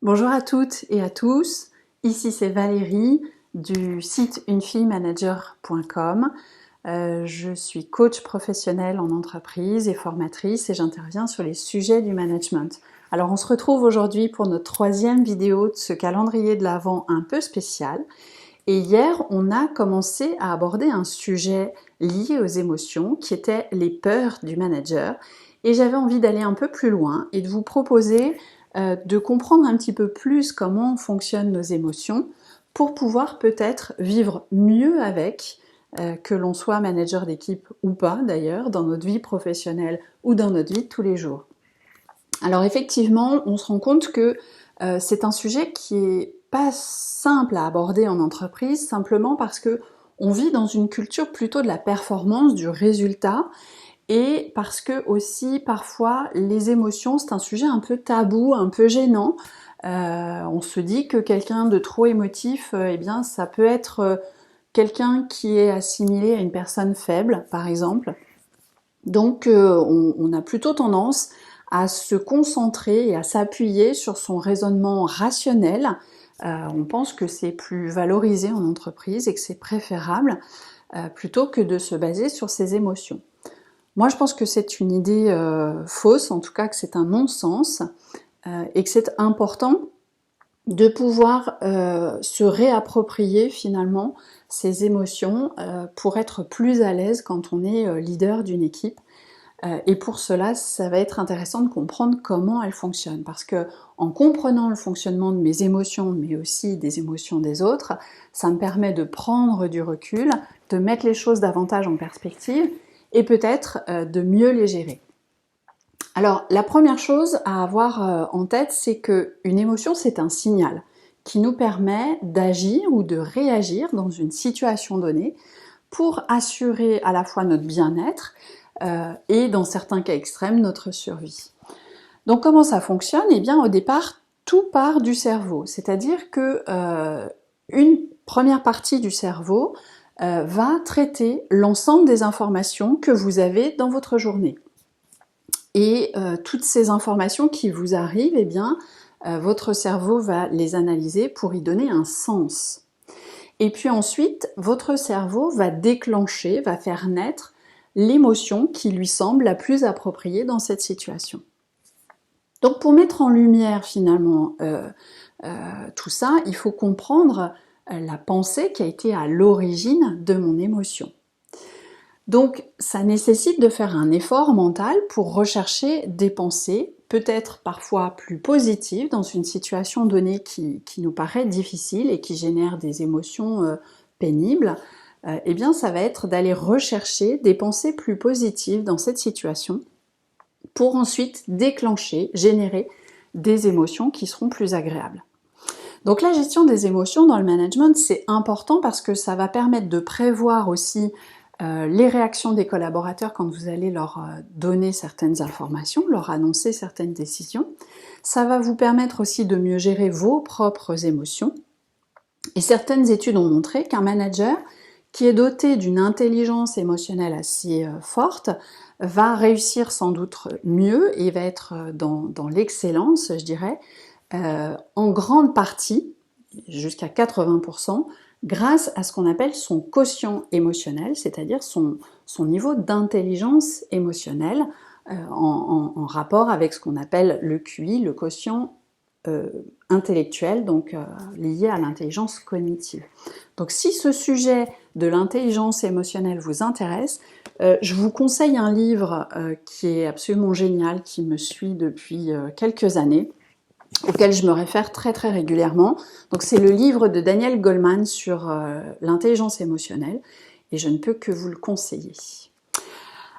Bonjour à toutes et à tous, ici c'est Valérie du site unefillemanager.com. Je suis coach professionnelle en entreprise et formatrice et j'interviens sur les sujets du management. Alors on se retrouve aujourd'hui pour notre troisième vidéo de ce calendrier de l'Avent un peu spécial. Et hier, on a commencé à aborder un sujet lié aux émotions qui était les peurs du manager. Et j'avais envie d'aller un peu plus loin et de vous proposer de comprendre un petit peu plus comment fonctionnent nos émotions pour pouvoir peut-être vivre mieux avec, que l'on soit manager d'équipe ou pas d'ailleurs, dans notre vie professionnelle ou dans notre vie de tous les jours. Alors effectivement, on se rend compte que c'est un sujet qui est pas simple à aborder en entreprise, simplement parce que on vit dans une culture plutôt de la performance, du résultat, et parce que aussi parfois les émotions c'est un sujet un peu tabou, un peu gênant. On se dit que quelqu'un de trop émotif, eh bien ça peut être quelqu'un qui est assimilé à une personne faible, par exemple. Donc on a plutôt tendance à se concentrer et à s'appuyer sur son raisonnement rationnel. On pense que c'est plus valorisé en entreprise et que c'est préférable plutôt que de se baser sur ses émotions. Moi, je pense que c'est une idée fausse, en tout cas que c'est un non-sens, et que c'est important de pouvoir se réapproprier finalement ses émotions pour être plus à l'aise quand on est leader d'une équipe. Et pour cela, ça va être intéressant de comprendre comment elles fonctionnent. Parce que en comprenant le fonctionnement de mes émotions, mais aussi des émotions des autres, ça me permet de prendre du recul, de mettre les choses davantage en perspective et peut-être de mieux les gérer. Alors, la première chose à avoir en tête, c'est qu'une émotion, c'est un signal qui nous permet d'agir ou de réagir dans une situation donnée pour assurer à la fois notre bien-être et dans certains cas extrêmes, notre survie. Donc comment ça fonctionne? Eh bien au départ, tout part du cerveau, c'est-à-dire que une première partie du cerveau va traiter l'ensemble des informations que vous avez dans votre journée. Et toutes ces informations qui vous arrivent, eh bien, votre cerveau va les analyser pour y donner un sens. Et puis ensuite, votre cerveau va déclencher, va faire naître l'émotion qui lui semble la plus appropriée dans cette situation. Donc pour mettre en lumière finalement tout ça, il faut comprendre la pensée qui a été à l'origine de mon émotion. Donc ça nécessite de faire un effort mental pour rechercher des pensées, peut-être parfois plus positives dans une situation donnée qui nous paraît difficile et qui génère des émotions pénibles. Eh bien ça va être d'aller rechercher des pensées plus positives dans cette situation pour ensuite déclencher, générer des émotions qui seront plus agréables. Donc la gestion des émotions dans le management, c'est important parce que ça va permettre de prévoir aussi les réactions des collaborateurs quand vous allez leur donner certaines informations, leur annoncer certaines décisions. Ça va vous permettre aussi de mieux gérer vos propres émotions. Et certaines études ont montré qu'un manager qui est doté d'une intelligence émotionnelle assez forte va réussir sans doute mieux et va être dans l'excellence, je dirais, en grande partie, jusqu'à 80%, grâce à ce qu'on appelle son quotient émotionnel, c'est-à-dire son niveau d'intelligence émotionnelle en rapport avec ce qu'on appelle le QI, le quotient intellectuel, donc lié à l'intelligence cognitive. Donc si ce sujet de l'intelligence émotionnelle vous intéresse, je vous conseille un livre qui est absolument génial, qui me suit depuis quelques années, auquel je me réfère très très régulièrement. Donc c'est le livre de Daniel Goleman sur l'intelligence émotionnelle et je ne peux que vous le conseiller.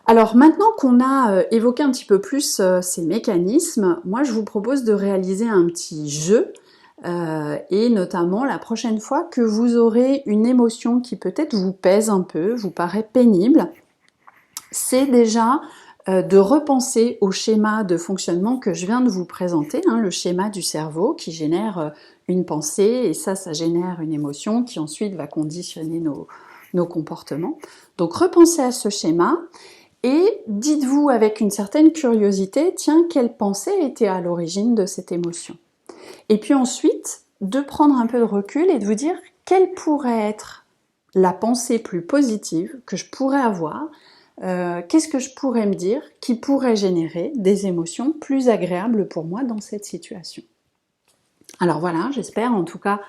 Alors maintenant qu'on a évoqué un petit peu plus ces mécanismes, moi je vous propose de réaliser un petit jeu et notamment la prochaine fois que vous aurez une émotion qui peut-être vous pèse un peu, vous paraît pénible, c'est déjà de repenser au schéma de fonctionnement que je viens de vous présenter, le schéma du cerveau qui génère une pensée et ça génère une émotion qui ensuite va conditionner nos comportements. Donc repensez à ce schéma et dites-vous avec une certaine curiosité, tiens, quelle pensée était à l'origine de cette émotion? Et puis ensuite, de prendre un peu de recul et de vous dire quelle pourrait être la pensée plus positive que je pourrais avoir, qu'est-ce que je pourrais me dire qui pourrait générer des émotions plus agréables pour moi dans cette situation. Alors voilà, j'espère en tout cas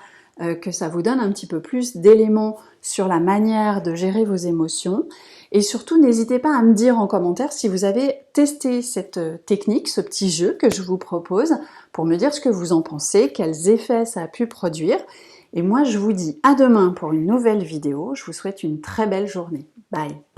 que ça vous donne un petit peu plus d'éléments sur la manière de gérer vos émotions. Et surtout, n'hésitez pas à me dire en commentaire si vous avez testé cette technique, ce petit jeu que je vous propose, pour me dire ce que vous en pensez, quels effets ça a pu produire. Et moi, je vous dis à demain pour une nouvelle vidéo. Je vous souhaite une très belle journée. Bye!